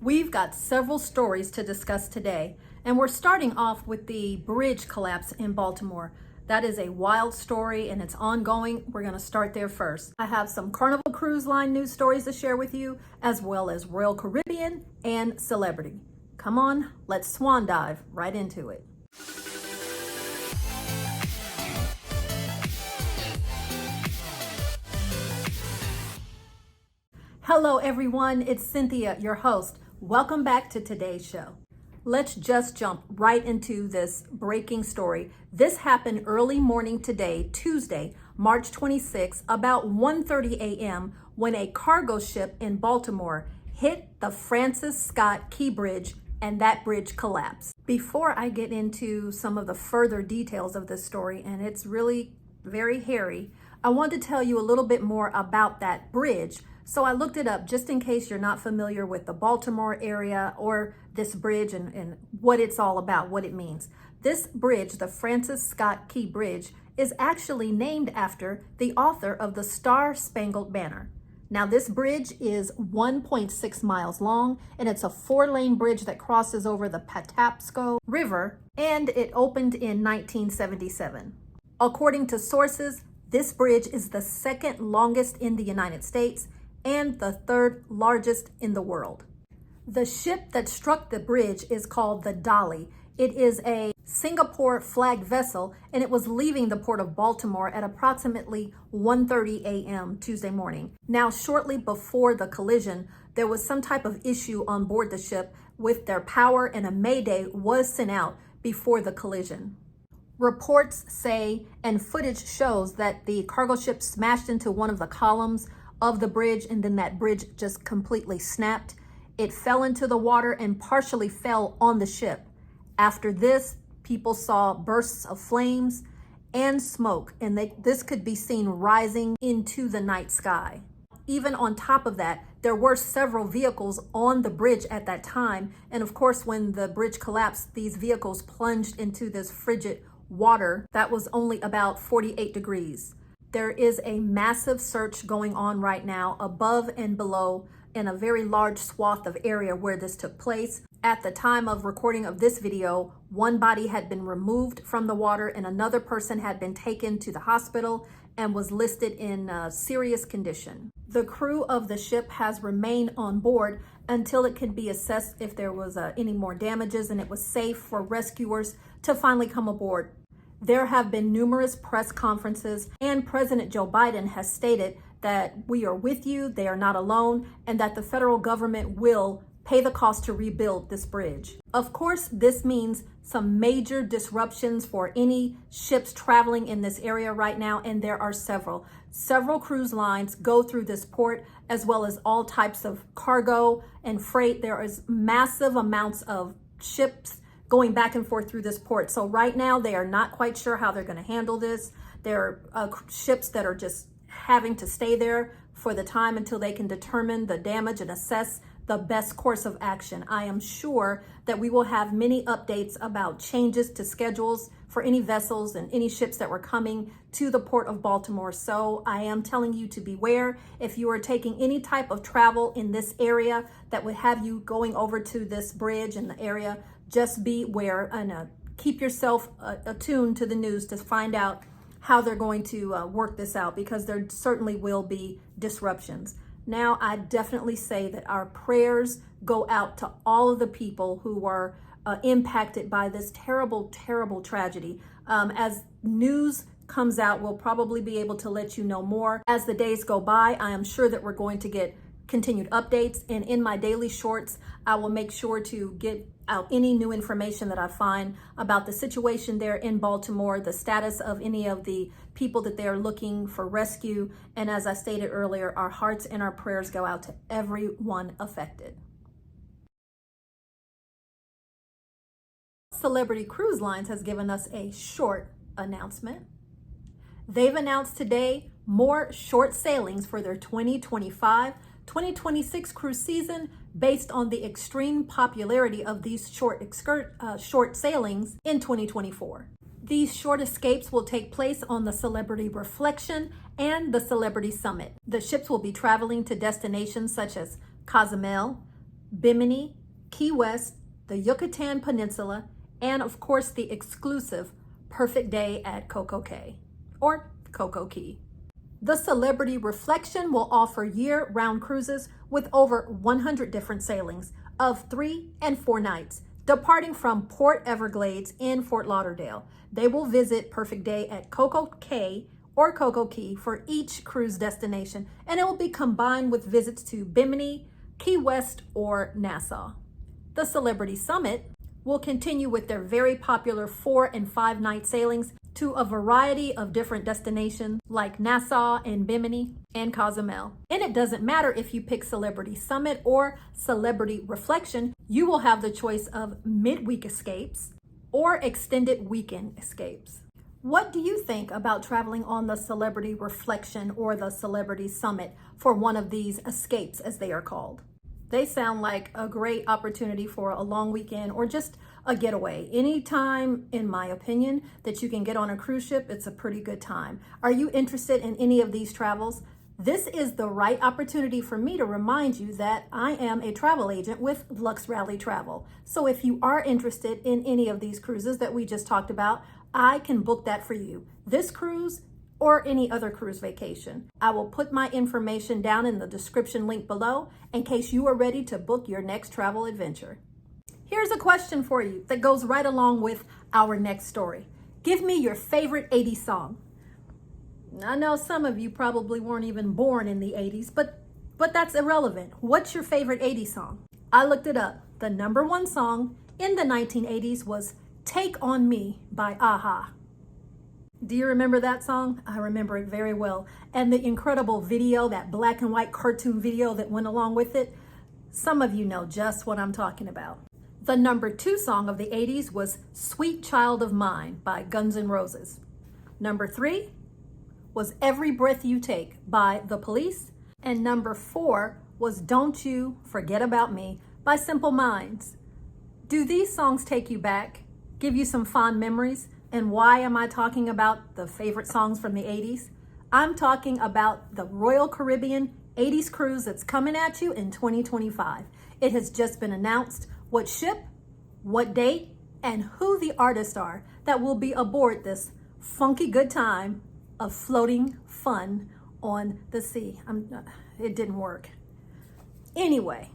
We've got several stories to discuss today, and we're starting off with the bridge collapse in Baltimore. That is a wild story and it's ongoing. We're going to start there first. I have some Carnival Cruise Line news stories to share with you, as well as Royal Caribbean and celebrity. Come on, let's swan dive right into it. Hello everyone, it's Cynthia, your host. Welcome back to today's show. Let's just jump right into this breaking story. This happened early morning today, Tuesday, March 26, about 1:30 a.m. when a cargo ship in Baltimore hit the Francis Scott Key Bridge and that bridge collapsed. Before I get into some of the further details of this story, and it's really very hairy, I want to tell you a little bit more about that bridge. So I looked it up just in case you're not familiar with the Baltimore area or this bridge and what it's all about, what it means. This bridge, the Francis Scott Key Bridge, is actually named after the author of the Star-Spangled Banner. Now this bridge is 1.6 miles long and it's a 4-lane bridge that crosses over the Patapsco River, and it opened in 1977. According to sources, this bridge is the second longest in the United States and the third largest in the world. The ship that struck the bridge is called the Dolly. It is a Singapore flagged vessel and it was leaving the port of Baltimore at approximately 1:30 a.m. Tuesday morning. Now, shortly before the collision, there was some type of issue on board the ship with their power, and a mayday was sent out before the collision. Reports say and footage shows that the cargo ship smashed into one of the columns of the bridge, and then that bridge just completely snapped. It fell into the water and partially fell on the ship. After this, people saw bursts of flames and smoke, and this could be seen rising into the night sky. Even on top of that, there were several vehicles on the bridge at that time, and of course when the bridge collapsed, these vehicles plunged into this frigid water that was only about 48 degrees. There is a massive search going on right now above and below in a very large swath of area where this took place. At the time of recording of this video, one body had been removed from the water and another person had been taken to the hospital and was listed in serious condition. The crew of the ship has remained on board until it could be assessed if there was any more damages and it was safe for rescuers to finally come aboard. There have been numerous press conferences, and President Joe Biden has stated that we are with you, they are not alone, and that the federal government will pay the cost to rebuild this bridge. Of course, this means some major disruptions for any ships traveling in this area right now, and there are several. Several cruise lines go through this port, as well as all types of cargo and freight. There is massive amounts of ships going back and forth through this port. So right now they are not quite sure how they're going to handle this. There are ships that are just having to stay there for the time until they can determine the damage and assess the best course of action. I am sure that we will have many updates about changes to schedules for any vessels and any ships that were coming to the port of Baltimore. So I am telling you to beware. If you are taking any type of travel in this area that would have you going over to this bridge in the area, just beware and keep yourself attuned to the news to find out how they're going to work this out, because there certainly will be disruptions. Now, I definitely say that our prayers go out to all of the people who were impacted by this terrible, terrible tragedy. As news comes out, we'll probably be able to let you know more as the days go by. I am sure that we're going to get continued updates, and in my daily shorts, I will make sure to get out any new information that I find about the situation there in Baltimore, the status of any of the people that they're looking for rescue. And as I stated earlier, our hearts and our prayers go out to everyone affected. Celebrity Cruise Lines has given us a short announcement. They've announced today more short sailings for their 2025-2026 cruise season based on the extreme popularity of these short sailings in 2024. These short escapes will take place on the Celebrity Reflection and the Celebrity Summit. The ships will be traveling to destinations such as Cozumel, Bimini, Key West, the Yucatan Peninsula, and of course the exclusive Perfect Day at Coco Cay or Coco Key. The Celebrity Reflection will offer year-round cruises with over 100 different sailings of 3 and 4 nights, departing from Port Everglades in Fort Lauderdale. They will visit Perfect Day at Coco Cay or Coco Key for each cruise destination, and it will be combined with visits to Bimini, Key West, or Nassau. The Celebrity Summit will continue with their very popular 4 and 5 night sailings to a variety of different destinations like Nassau and Bimini and Cozumel. And it doesn't matter if you pick Celebrity Summit or Celebrity Reflection, you will have the choice of midweek escapes or extended weekend escapes. What do you think about traveling on the Celebrity Reflection or the Celebrity Summit for one of these escapes, as they are called? They sound like a great opportunity for a long weekend or just a getaway. Anytime, in my opinion, that you can get on a cruise ship, it's a pretty good time. Are you interested in any of these travels? This is the right opportunity for me to remind you that I am a travel agent with Luxrally Travel. So if you are interested in any of these cruises that we just talked about, I can book that for you. This cruise or any other cruise vacation. I will put my information down in the description link below in case you are ready to book your next travel adventure. Here's a question for you that goes right along with our next story. Give me your favorite 80s song. I know some of you probably weren't even born in the 80s, but that's irrelevant. What's your favorite 80s song? I looked it up. The #1 song in the 1980s was Take On Me by a-ha. Do you remember that song? I remember it very well. And the incredible video, that black and white cartoon video that went along with it. Some of you know just what I'm talking about. The #2 song of the 80s was Sweet Child of Mine by Guns N' Roses. #3 was Every Breath You Take by The Police. And #4 was Don't You Forget About Me by Simple Minds. Do these songs take you back, give you some fond memories? And why am I talking about the favorite songs from the 80s? I'm talking about the Royal Caribbean 80s cruise that's coming at you in 2025. It has just been announced what ship, what date, and who the artists are that will be aboard this funky good time of floating fun on the sea. It didn't work. Anyway,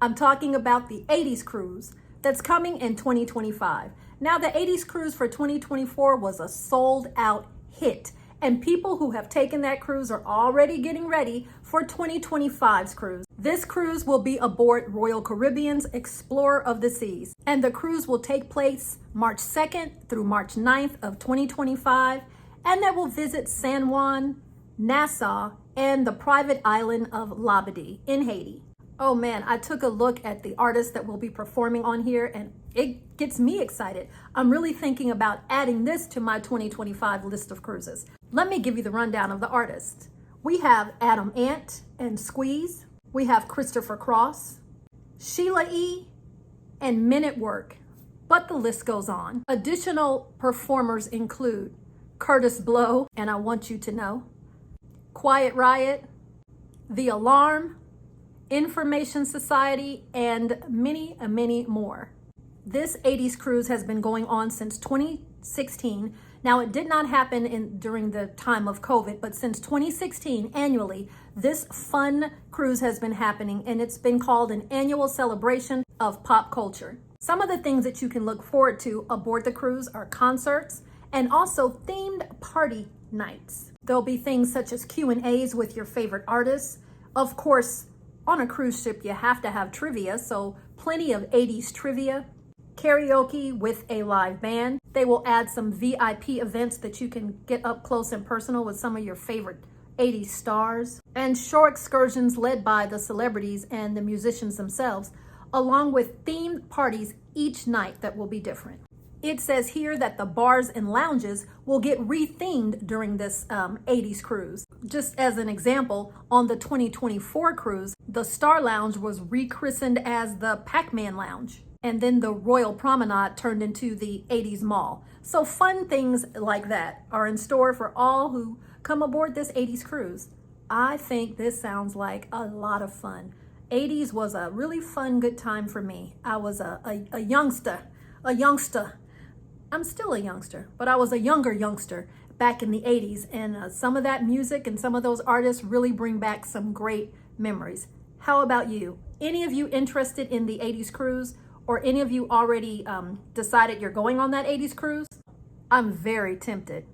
I'm talking about the 80s cruise that's coming in 2025. Now, the 80s cruise for 2024 was a sold out hit, and people who have taken that cruise are already getting ready for 2025's cruise. This cruise will be aboard Royal Caribbean's Explorer of the Seas, and the cruise will take place March 2nd through March 9th of 2025, and that will visit San Juan, Nassau, and the private island of Labadee in Haiti. Oh man, I took a look at the artists that will be performing on here and it gets me excited. I'm really thinking about adding this to my 2025 list of cruises. Let me give you the rundown of the artists. We have Adam Ant and Squeeze. We have Christopher Cross, Sheila E., and Men at Work. But the list goes on. Additional performers include Curtis Blow, and I Want You to Know, Quiet Riot, The Alarm, Information Society, and many more. This 80s cruise has been going on since 2016. Now, it did not happen during the time of COVID, but since 2016, annually, this fun cruise has been happening, and it's been called an annual celebration of pop culture. Some of the things that you can look forward to aboard the cruise are concerts and also themed party nights. There'll be things such as Q&As with your favorite artists. Of course, on a cruise ship, you have to have trivia, so plenty of 80s trivia, karaoke with a live band. They will add some VIP events that you can get up close and personal with some of your favorite 80s stars, and shore excursions led by the celebrities and the musicians themselves, along with themed parties each night that will be different. It says here that the bars and lounges will get rethemed during this 80s cruise. Just as an example, on the 2024 cruise, the Star Lounge was rechristened as the Pac-Man Lounge. And then the Royal Promenade turned into the 80s Mall. So fun things like that are in store for all who come aboard this 80s cruise. I think this sounds like a lot of fun. 80s was a really fun, good time for me. I was a youngster. I'm still a youngster, but I was a younger youngster back in the 80s. And some of that music and some of those artists really bring back some great memories. How about you? Any of you interested in the 80s cruise, or any of you already decided you're going on that 80s cruise? I'm very tempted.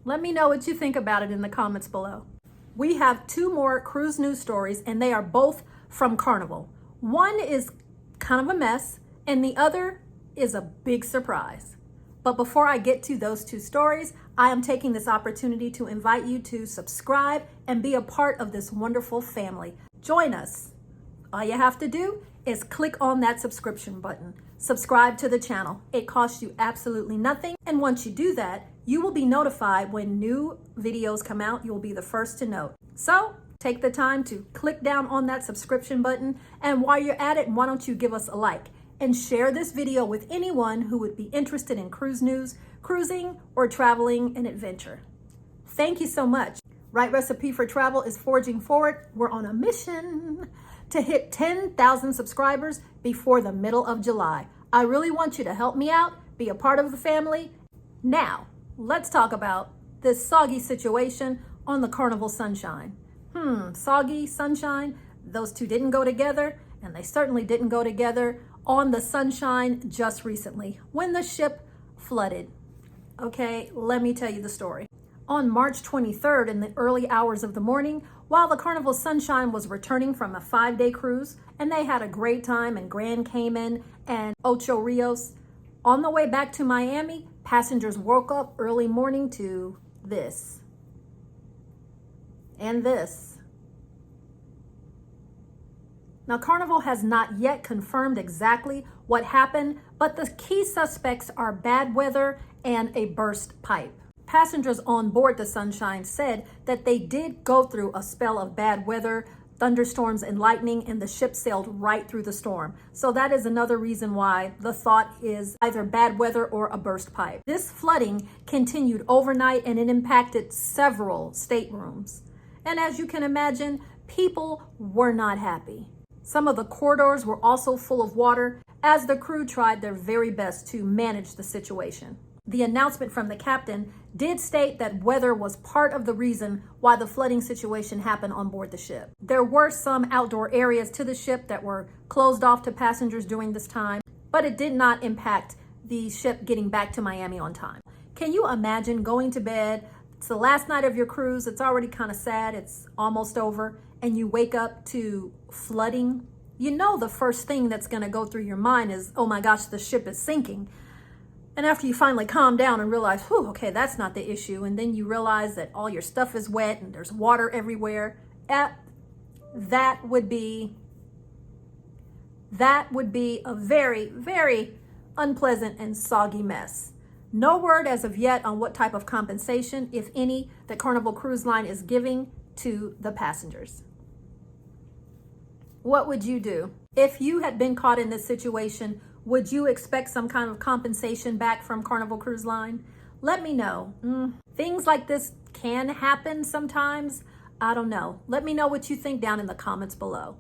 Let me know what you think about it in the comments below. We have 2 more cruise news stories, and they are both from Carnival. One is kind of a mess, and the other is a big surprise. But before I get to those 2 stories, I am taking this opportunity to invite you to subscribe and be a part of this wonderful family. Join us. All you have to do is click on that subscription button. Subscribe to the channel. It costs you absolutely nothing. And once you do that, you will be notified when new videos come out. You'll be the first to know. So take the time to click down on that subscription button. And while you're at it, why don't you give us a like and share this video with anyone who would be interested in cruise news, cruising, or traveling and adventure. Thank you so much. Right Recipe for Travel is forging forward. We're on a mission to hit 10,000 subscribers before the middle of July. I really want you to help me out, be a part of the family. Now, let's talk about this soggy situation on the Carnival Sunshine. Soggy, sunshine, those 2 didn't go together, and they certainly didn't go together on the Sunshine just recently when the ship flooded. Okay, let me tell you the story. On March 23rd, in the early hours of the morning, while the Carnival Sunshine was returning from a 5-day cruise, and they had a great time in Grand Cayman and Ocho Rios, on the way back to Miami, passengers woke up early morning to this and this. Now, Carnival has not yet confirmed exactly what happened, but the key suspects are bad weather and a burst pipe. Passengers on board the Sunshine said that they did go through a spell of bad weather, thunderstorms and lightning, and the ship sailed right through the storm. So that is another reason why the thought is either bad weather or a burst pipe. This flooding continued overnight, and it impacted several staterooms. And as you can imagine, people were not happy. Some of the corridors were also full of water as the crew tried their very best to manage the situation. The announcement from the captain did state that weather was part of the reason why the flooding situation happened on board the ship. There were some outdoor areas to the ship that were closed off to passengers during this time, but it did not impact the ship getting back to Miami on time. Can you imagine going to bed? It's the last night of your cruise. It's already kind of sad. It's almost over. And you wake up to flooding. You know, the first thing that's going to go through your mind is, oh my gosh, the ship is sinking. And after you finally calm down and realize, whew, okay, that's not the issue. And then you realize that all your stuff is wet and there's water everywhere. That would be a very, very unpleasant and soggy mess. No word as of yet on what type of compensation, if any, that Carnival Cruise Line is giving to the passengers. What would you do? If you had been caught in this situation, would you expect some kind of compensation back from Carnival Cruise Line? Let me know. Things like this can happen sometimes. I don't know. Let me know what you think down in the comments below.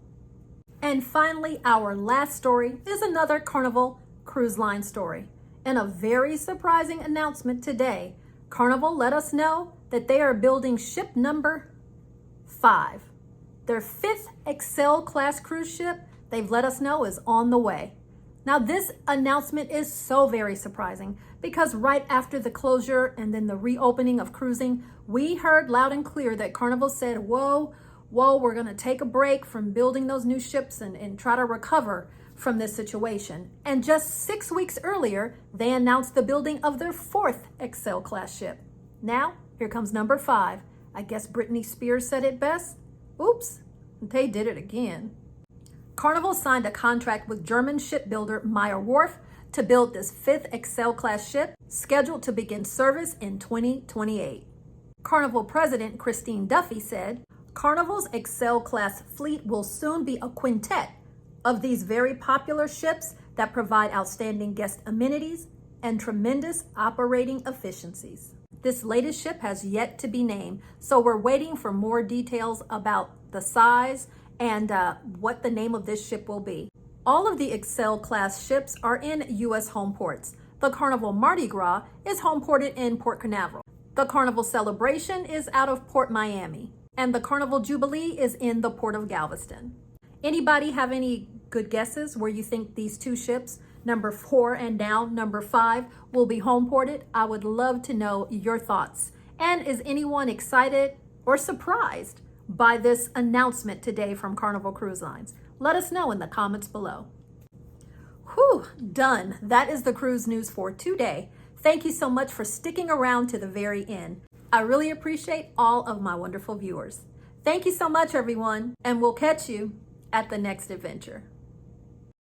And finally, our last story is another Carnival Cruise Line story. And a very surprising announcement today. Carnival let us know that they are building ship number 5. Their 5th Excel class cruise ship, they've let us know, is on the way. Now, this announcement is so very surprising because right after the closure and then the reopening of cruising, we heard loud and clear that Carnival said, whoa, we're going to take a break from building those new ships and try to recover from this situation. And just 6 weeks earlier, they announced the building of their 4th Excel class ship. Now, here comes number 5. I guess Britney Spears said it best. Oops, they did it again. Carnival signed a contract with German shipbuilder Meyer Werft to build this 5th Excel class ship, scheduled to begin service in 2028. Carnival President Christine Duffy said, Carnival's Excel class fleet will soon be a quintet of these very popular ships that provide outstanding guest amenities and tremendous operating efficiencies. This latest ship has yet to be named, so we're waiting for more details about the size and what the name of this ship will be. All of the Excel class ships are in U.S. home ports. The Carnival Mardi Gras is home ported in Port Canaveral. The Carnival Celebration is out of Port Miami. And the Carnival Jubilee is in the Port of Galveston. Anybody have any good guesses where you think these two ships, number 4 and now number 5, will be home ported? I would love to know your thoughts. And is anyone excited or surprised by this announcement today from Carnival Cruise Lines? Let us know in the comments below. Whew, done. That is the cruise news for today. Thank you so much for sticking around to the very end. I really appreciate all of my wonderful viewers. Thank you so much, everyone, and we'll catch you at the next adventure.